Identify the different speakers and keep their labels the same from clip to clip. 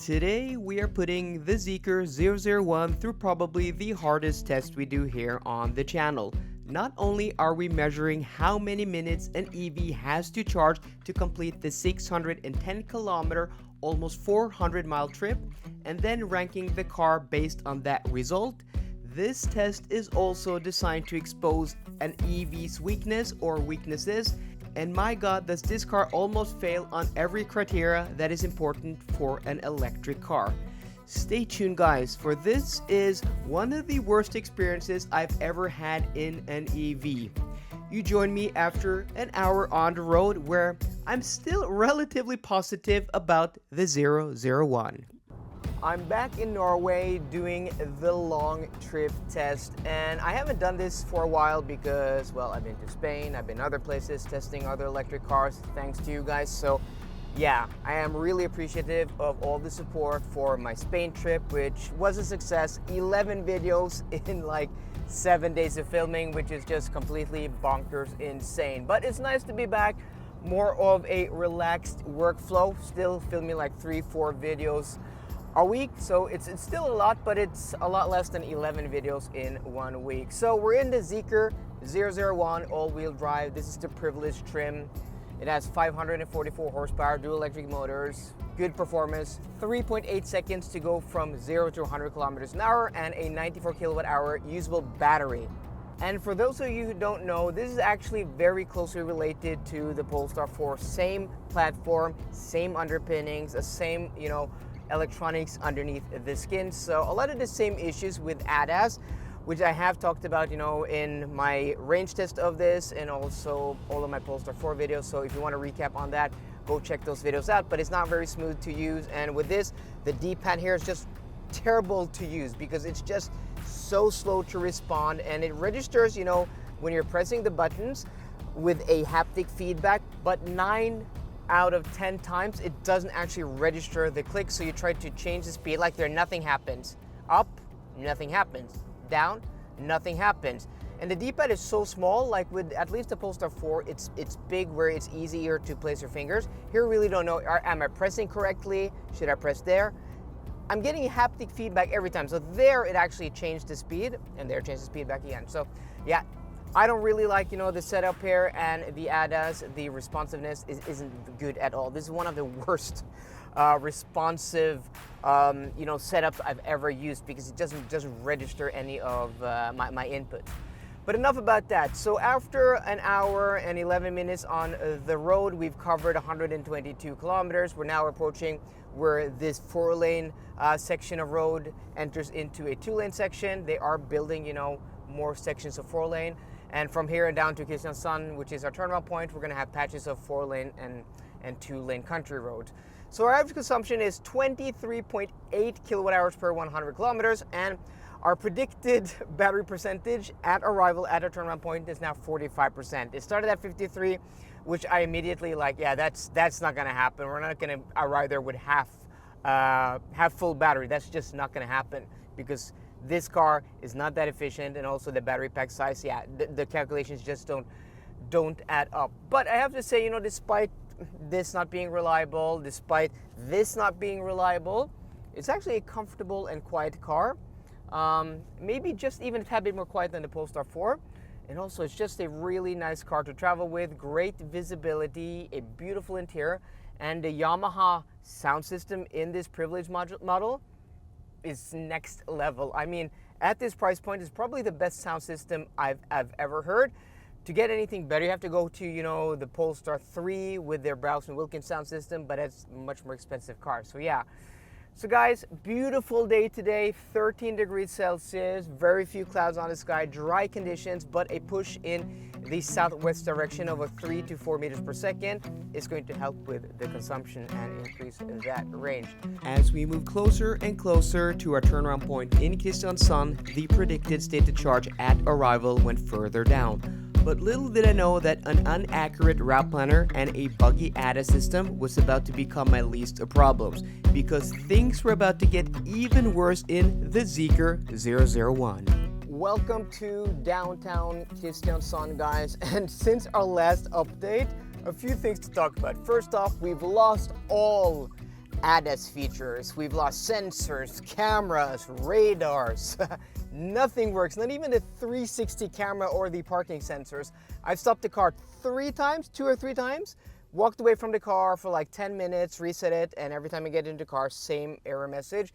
Speaker 1: Today we are putting the Zeekr 001 through probably the hardest test we do here on the channel. Not only are we measuring how many minutes an EV has to charge to complete the 610 kilometer, almost 400 mile trip, and then ranking the car based on that result, this test is also designed to expose an EV's weakness or weaknesses. And my god, does this car almost fail on every criteria that is important for an electric car. Stay tuned guys, for this is one of the worst experiences I've ever had in an EV. You join me after an hour on the road where I'm still relatively positive about the 001. I'm back in Norway doing the long trip test, and I haven't done this for a while because, well, I've been to Spain, I've been other places testing other electric cars thanks to you guys. So yeah, I am really appreciative of all the support for my Spain trip, which was a success. 11 videos in like 7 days of filming, which is just completely bonkers insane. But it's nice to be back, more of a relaxed workflow, still filming like 3-4 videos a week, so it's still a lot, but it's a lot less than 11 videos in 1 week. So we're in the Zeekr 001 all-wheel drive. This is the privileged trim. It has 544 horsepower, dual electric motors, good performance, 3.8 seconds to go from 0 to 100 kilometers an hour, and a 94 kilowatt hour usable battery. And for those of you who don't know, this is actually very closely related to the Polestar 4. Same platform, same underpinnings, the same, electronics underneath the skin. So a lot of the same issues with ADAS, which I have talked about, in my range test of this and also all of my Polestar 4 videos. So if you want to recap on that, go check those videos out. But it's not very smooth to use. And with this, the D-pad here is just terrible to use because it's just so slow to respond, and it registers, when you're pressing the buttons with a haptic feedback, but 9 out of 10 times it doesn't actually register the click. So you try to change the speed, like nothing happens. Up, nothing happens. Down, nothing happens. And the D-pad is so small, like with at least the Polestar 4, it's big where it's easier to place your fingers. Here, really don't know, am I pressing correctly? Should I press there? I'm getting haptic feedback every time. So there it actually changed the speed, and there it changed the speed back again. So yeah, I don't really like, the setup here, and the ADAS, the responsiveness isn't good at all. This is one of the worst responsive, setups I've ever used because it doesn't register any of my inputs. But enough about that. So after an hour and 11 minutes on the road, we've covered 122 kilometers. We're now approaching where this 4-lane section of road enters into a 2-lane section. They are building, more sections of 4-lane. And from here and down to Kristiansand, which is our turnaround point, we're gonna have patches of 4-lane and 2-lane country roads. So our average consumption is 23.8 kilowatt hours per 100 kilometers, and our predicted battery percentage at arrival at our turnaround point is now 45%. It started at 53, which I immediately that's not gonna happen. We're not gonna arrive there with half full battery. That's just not gonna happen because this car is not that efficient, and also the battery pack size, the calculations just don't add up. But I have to say, despite this not being reliable, despite this not being reliable, it's actually a comfortable and quiet car. Maybe just even a tad bit more quiet than the Polestar 4. And also it's just a really nice car to travel with, great visibility, a beautiful interior, and the Yamaha sound system in this privilege model is next level. I mean, at this price point, it's probably the best sound system I've ever heard. To get anything better, you have to go to, the Polestar 3 with their Browse & Wilkins sound system, but it's a much more expensive car. So yeah. So guys, beautiful day today, 13 degrees Celsius, very few clouds on the sky, dry conditions, but a push in the southwest direction of 3 to 4 meters per second is going to help with the consumption and increase that range. As we move closer and closer to our turnaround point in Kristiansand, the predicted state to charge at arrival went further down. But little did I know that an inaccurate route planner and a buggy ADAS system was about to become my least of problems, because things were about to get even worse in the Zeekr 001. Welcome to downtown Kristiansand, guys, and since our last update, a few things to talk about. First off, we've lost all ADAS features. We've lost sensors, cameras, radars. Nothing works, not even the 360 camera or the parking sensors. I've stopped the car 2 or 3 times, walked away from the car for like 10 minutes, reset it, and every time I get into the car, same error message.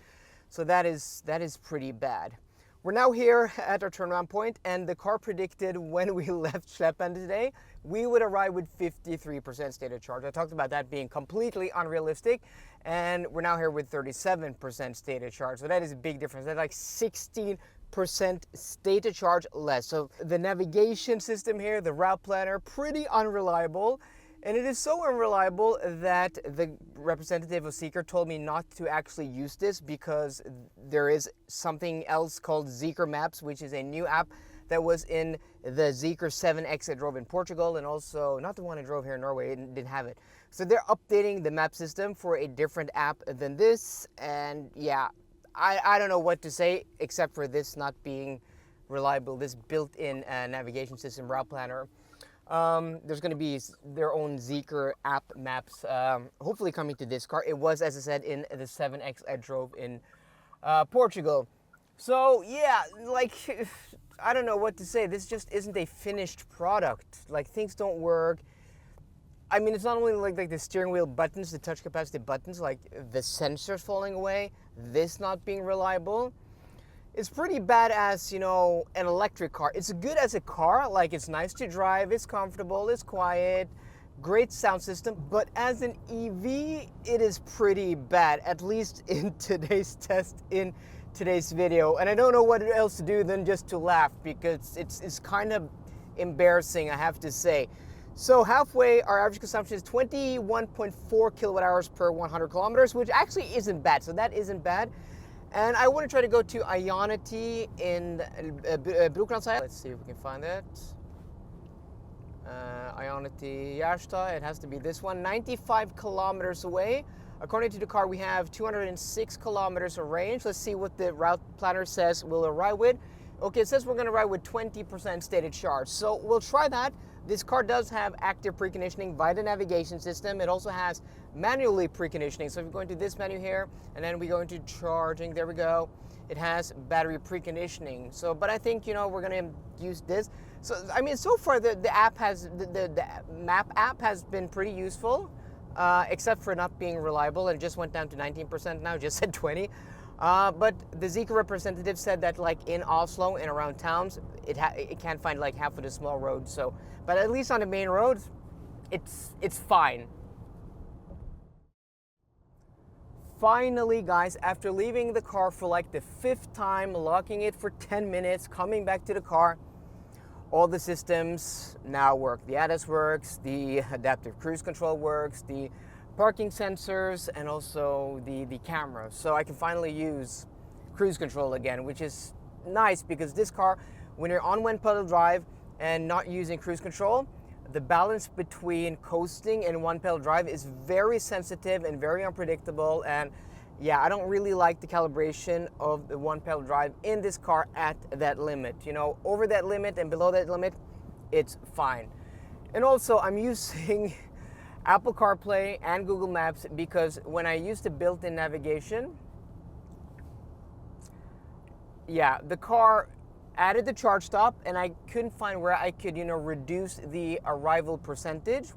Speaker 1: So that is pretty bad. We're now here at our turnaround point, and the car predicted when we left Schleppen today, we would arrive with 53% state of charge. I talked about that being completely unrealistic, and we're now here with 37% state of charge. So that is a big difference. That's like 16% state of charge less. So the navigation system here, the route planner, pretty unreliable. And it is so unreliable that the representative of Zeekr told me not to actually use this because there is something else called Zeekr Maps, which is a new app that was in the Zeekr 7X I drove in Portugal, and also not the one I drove here in Norway, it didn't have it. So they're updating the map system for a different app than this, and yeah, I don't know what to say except for this not being reliable, this built-in navigation system, route planner. There's going to be their own Zeekr app maps, hopefully coming to this car. It was, as I said, in the 7X I drove in Portugal. So yeah, like, I don't know what to say. This just isn't a finished product. Like, things don't work. I mean, it's not only like the steering wheel buttons, the touch capacity buttons, like the sensors falling away, this not being reliable. It's pretty bad as, you know, an electric car. It's good as a car, like it's nice to drive, it's comfortable, it's quiet, great sound system, but as an EV, it is pretty bad, at least in today's test, in today's video. And I don't know what else to do than just to laugh, because it's kind of embarrassing, I have to say. So halfway, our average consumption is 21.4 kilowatt hours per 100 kilometers, which actually isn't bad, so that isn't bad. And I want to try to go to Ionity in Brokelandsheim. Let's see if we can find it. Ionity Gjerstad, it has to be this one, 95 kilometers away. According to the car, we have 206 kilometers of range. Let's see what the route planner says we'll arrive with. Okay, it says we're going to arrive with 20% stated charge. So we'll try that. This car does have active preconditioning via the navigation system. It also has manually preconditioning. So if we go into this menu here, and then we go into charging, there we go. It has battery preconditioning. So, but I think, you know, we're going to use this. So, I mean, so far the app has, the map app has been pretty useful, except for not being reliable. It just went down to 19% now, just said 20. But the Zeekr representative said that, like, in Oslo and around towns, it can't find like half of the small roads. So, but at least on the main roads, it's fine. Finally, guys, after leaving the car for like the 5th time, locking it for 10 minutes, coming back to the car, all the systems now work. The ADAS works, the adaptive cruise control works, the parking sensors, and also the camera. So I can finally use cruise control again, which is nice, because this car, when you're on one-pedal drive and not using cruise control, the balance between coasting and one-pedal drive is very sensitive and very unpredictable. And yeah, I don't really like the calibration of the one-pedal drive in this car at that limit. You know, over that limit and below that limit, it's fine. And also, I'm using Apple CarPlay and Google Maps, because when I used the built-in navigation, yeah, the car added the charge stop, and I couldn't find where I could, you know, reduce the arrival percentage,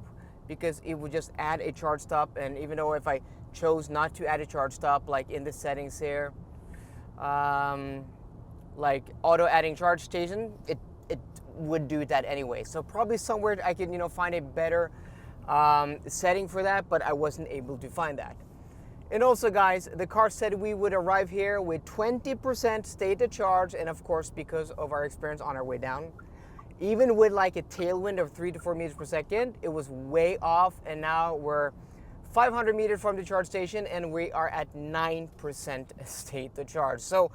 Speaker 1: because it would just add a charge stop. And even though if I chose not to add a charge stop, like in the settings here, like auto adding charge station, it would do that anyway. So probably somewhere I could, you know, find a better setting for that, but I wasn't able to find that. And also, guys, the car said we would arrive here with 20% state of charge, and of course, because of our experience on our way down, even with like a tailwind of 3 to 4 meters per second, it was way off. And now we're 500 meters from the charge station, and we are at 9% state of charge. So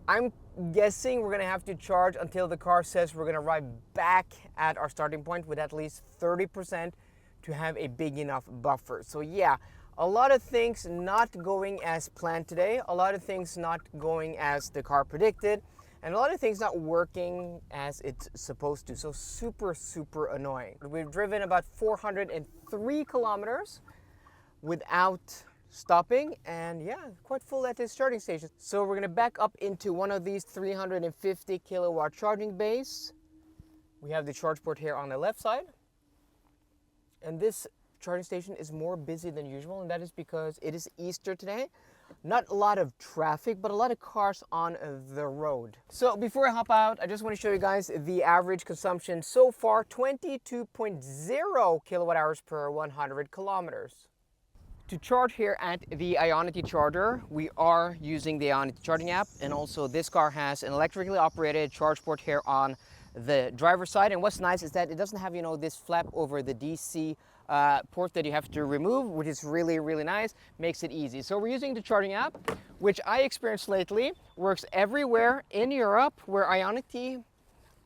Speaker 1: I'm guessing we're gonna have to charge until the car says we're gonna arrive back at our starting point with at least 30% to have a big enough buffer. So yeah, a lot of things not going as planned today, a lot of things not going as the car predicted, and a lot of things not working as it's supposed to. So super, super annoying. We've driven about 403 kilometers without stopping, and yeah, quite full at this charging station. So we're gonna back up into one of these 350 kilowatt charging bays. We have the charge port here on the left side, and this charging station is more busy than usual, and that is because it is Easter today. Not a lot of traffic, but a lot of cars on the road. So before I hop out, I just want to show you guys the average consumption so far, 22.0 kilowatt hours per 100 kilometers. To charge here at the Ionity charger, we are using the Ionity charging app, and also this car has an electrically operated charge port here on the driver's side. And what's nice is that it doesn't have, you know, this flap over the DC port that you have to remove, which is really nice, makes it easy. So we're using the charging app, which I experienced lately, works everywhere in Europe where Ionity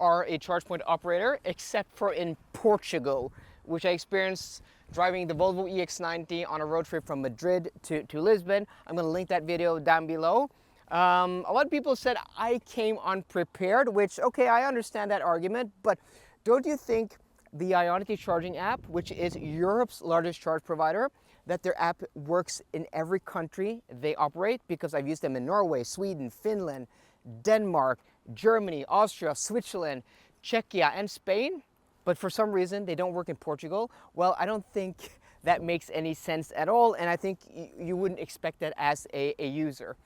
Speaker 1: are a charge point operator, except for in Portugal, which I experienced driving the Volvo EX90 on a road trip from Madrid to Lisbon. I'm gonna link that video down below. A lot of people said I came unprepared, which, okay, I understand that argument, but don't you think the Ionity charging app, which is Europe's largest charge provider, that their app works in every country they operate? Because I've used them in Norway, Sweden, Finland, Denmark, Germany, Austria, Switzerland, Czechia, and Spain. But for some reason, they don't work in Portugal. Well, I don't think that makes any sense at all, and I think you wouldn't expect that as a user.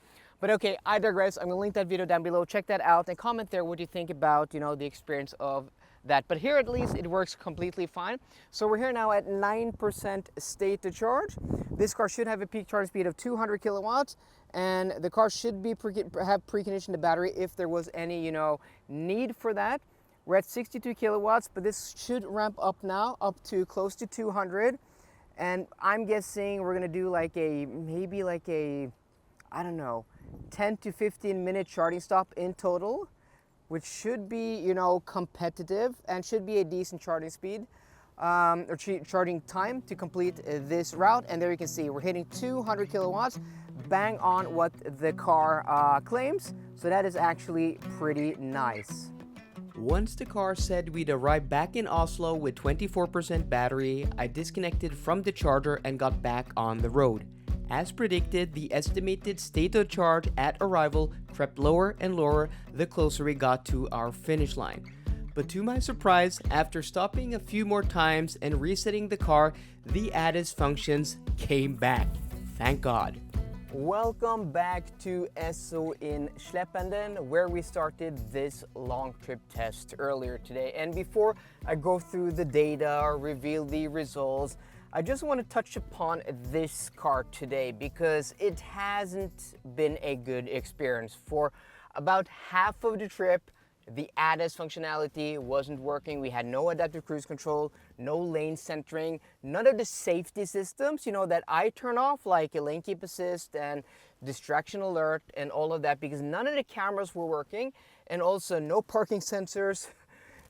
Speaker 1: But okay, I digress. I'm gonna link that video down below. Check that out and comment there what you think about, you know, the experience of that. But here at least it works completely fine. So we're here now at 9% state to charge. This car should have a peak charge speed of 200 kilowatts, and the car should have preconditioned the battery if there was any, you know, need for that. We're at 62 kilowatts, but this should ramp up now up to close to 200. And I'm guessing we're gonna do like maybe like a, I don't know, 10 to 15 minute charging stop in total, which should be, you know, competitive and should be a decent charging speed or charging time to complete this route. And there you can see we're hitting 200 kilowatts, bang on what the car claims. So that is actually pretty nice. Once the car said we'd arrive back in Oslo with 24% battery, I disconnected from the charger and got back on the road. As predicted, the estimated state of charge at arrival crept lower and lower the closer we got to our finish line. But to my surprise, after stopping a few more times and resetting the car, the ADAS functions came back. Thank God. Welcome back to Esso in Slependen, where we started this long trip test earlier today. And before I go through the data or reveal the results, I just want to touch upon this car today because it hasn't been a good experience. For about half of the trip, the ADAS functionality wasn't working. We had no adaptive cruise control, no lane centering, none of the safety systems, you know, that I turn off, like a lane keep assist and distraction alert and all of that, because none of the cameras were working, and also no parking sensors,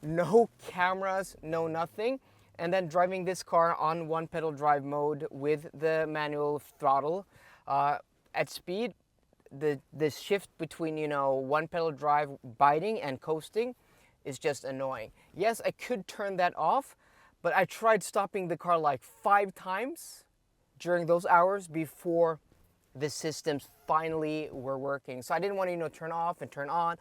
Speaker 1: no cameras, no nothing. And then driving this car on one pedal drive mode with the manual throttle at speed, the shift between, you know, one pedal drive biting and coasting is just annoying. Yes, I could turn that off, but I tried stopping the car like 5 times during those hours before the systems finally were working. So I didn't want to, you know, turn off and turn on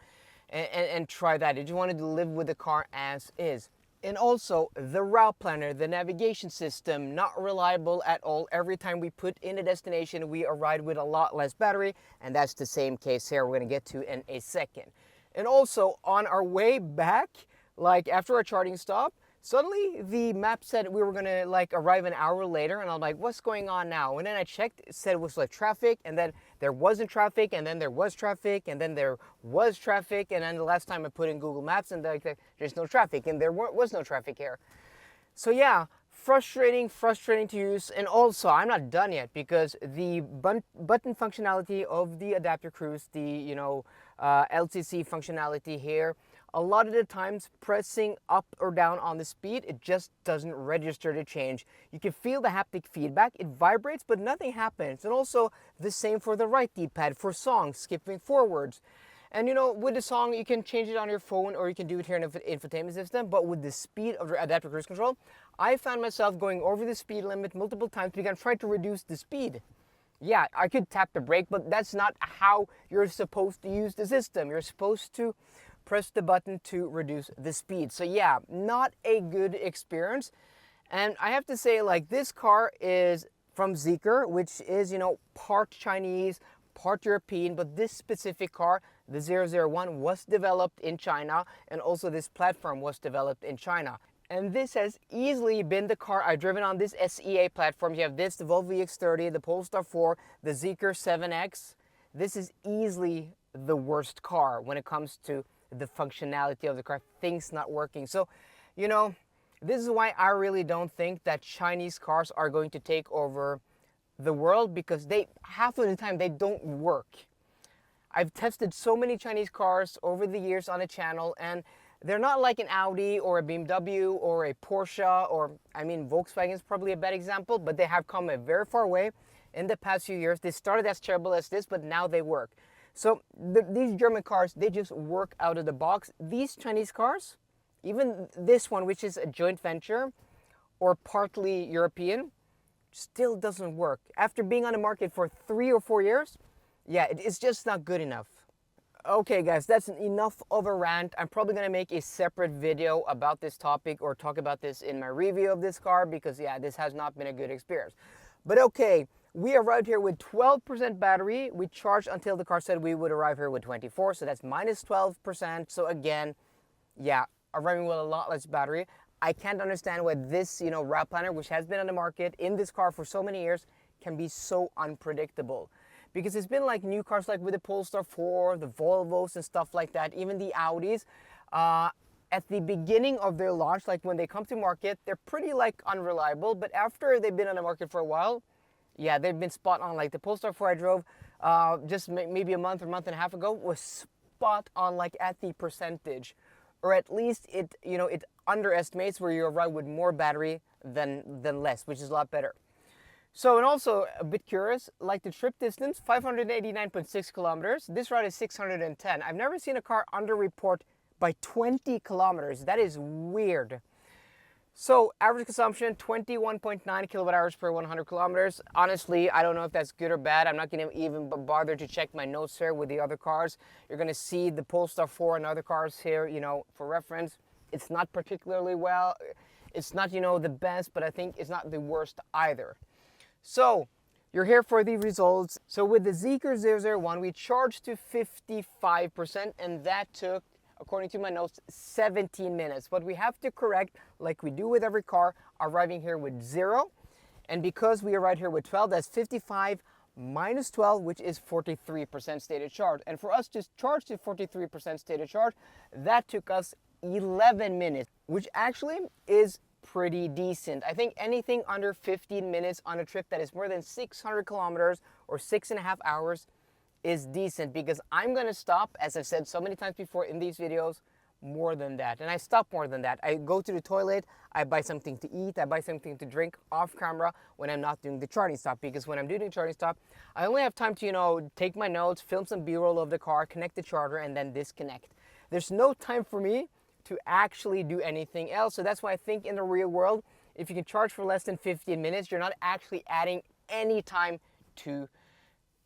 Speaker 1: and try that. I just wanted to live with the car as is. And also the route planner, the navigation system, not reliable at all. Every time we put in a destination, we arrive with a lot less battery, and that's the same case here we're gonna get to in a second. And also on our way back, like after our charging stop, suddenly the map said we were gonna like arrive an hour later, and I'm like, what's going on now? And then I checked, it said it was like traffic, and then there wasn't traffic, and then there was traffic, and then there was traffic, and then the last time I put in Google Maps, and like there's no traffic, and there was no traffic here. So yeah, frustrating to use. And also, I'm not done yet, because the button functionality of the adaptive cruise, the, you know, LCC functionality here, a lot of the times pressing up or down on the speed, it just doesn't register the change. You can feel the haptic feedback, it vibrates, but nothing happens. And also the same for the right D-pad for songs, skipping forwards. And you know, with the song, you can change it on your phone, or you can do it here in the infotainment system. But with the speed of the adaptive cruise control, I found myself going over the speed limit multiple times because I'm trying to reduce the speed. Yeah, I could tap the brake, but that's not how you're supposed to use the system. You're supposed to press the button to reduce the speed. So yeah, not a good experience. And I have to say, like, this car is from Zeekr, which is, part Chinese, part European, but this specific car, the 001, was developed in China, and also this platform was developed in China. And this has easily been the car I've driven on this SEA platform. You have this, the Volvo EX30, the Polestar 4, the Zeekr 7X. This is easily the worst car when it comes to the functionality of the car, things not working. So, this is why I really don't think that Chinese cars are going to take over the world, because half of the time they don't work. I've tested so many Chinese cars over the years on the channel, and they're not like an Audi or a BMW or a Porsche, or, Volkswagen is probably a bad example, but they have come a very far way in the past few years. They started as terrible as this, but now they work. So these German cars, they just work out of the box. These Chinese cars, even this one, which is a joint venture or partly European, still doesn't work. After being on the market for 3 or 4 years, yeah, it's just not good enough. Okay guys, that's enough of a rant. I'm probably gonna make a separate video about this topic or talk about this in my review of this car, because yeah, this has not been a good experience. But okay, we arrived here with 12% battery. We charged until the car said we would arrive here with 24, so that's minus 12%. So again, yeah, arriving with a lot less battery. I can't understand why this, route planner, which has been on the market in this car for so many years, can be so unpredictable. Because it's been like new cars like with the Polestar 4, the Volvos and stuff like that, even the Audis. At the beginning of their launch, like when they come to market, they're pretty like unreliable. But after they've been on the market for a while, yeah, they've been spot on. Like the Polestar 4 I drove just maybe a month or month and a half ago was spot on, like at the percentage. Or at least it, it underestimates where you arrive with more battery than less, which is a lot better. So, and also a bit curious, like the trip distance, 589.6 kilometers. This route is 610. I've never seen a car underreport by 20 kilometers. That is weird. So, average consumption, 21.9 kilowatt hours per 100 kilometers. Honestly, I don't know if that's good or bad. I'm not going to even bother to check my notes here with the other cars. You're going to see the Polestar 4 and other cars here, for reference. It's not particularly well. It's not, the best, but I think it's not the worst either. So, you're here for the results. So with the Zeekr 001, we charged to 55%, and that took, according to my notes, 17 minutes. But we have to correct, like we do with every car, arriving here with 0. And because we arrived here with 12, that's 55 minus 12, which is 43% stated charge. And for us to charge to 43% stated charge, that took us 11 minutes, which actually is pretty decent. I think anything under 15 minutes on a trip that is more than 600 kilometers or 6.5 hours is decent, because I'm gonna stop, as I've said so many times before in these videos, more than that. And I stop more than that. I go to the toilet, I buy something to eat, I buy something to drink off camera when I'm not doing the charging stop, because when I'm doing the charging stop, I only have time to, take my notes, film some B-roll of the car, connect the charger, and then disconnect. There's no time for me to actually do anything else. So that's why I think in the real world, if you can charge for less than 15 minutes, you're not actually adding any time to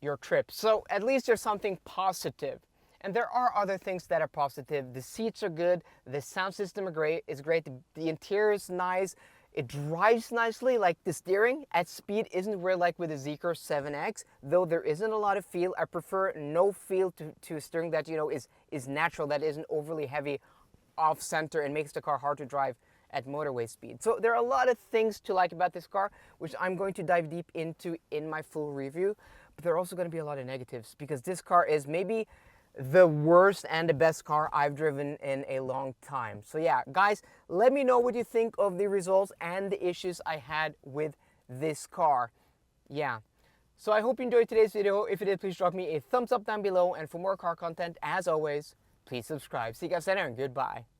Speaker 1: your trip. So at least there's something positive. And there are other things that are positive. The seats are good, the sound system is great, the interior is nice, it drives nicely. Like the steering at speed isn't where like with the Zeekr 7X, though there isn't a lot of feel. I prefer no feel to steering that is natural, that isn't overly heavy off center and makes the car hard to drive at motorway speed. So there are a lot of things to like about this car, which I'm going to dive deep into in my full review. But there are also going to be a lot of negatives, because this car is maybe the worst and the best car I've driven in a long time. So yeah, guys, let me know what you think of the results and the issues I had with this car. Yeah. So I hope you enjoyed today's video. If you did, please drop me a thumbs up down below. And for more car content, as always, please subscribe. See you guys later, and goodbye.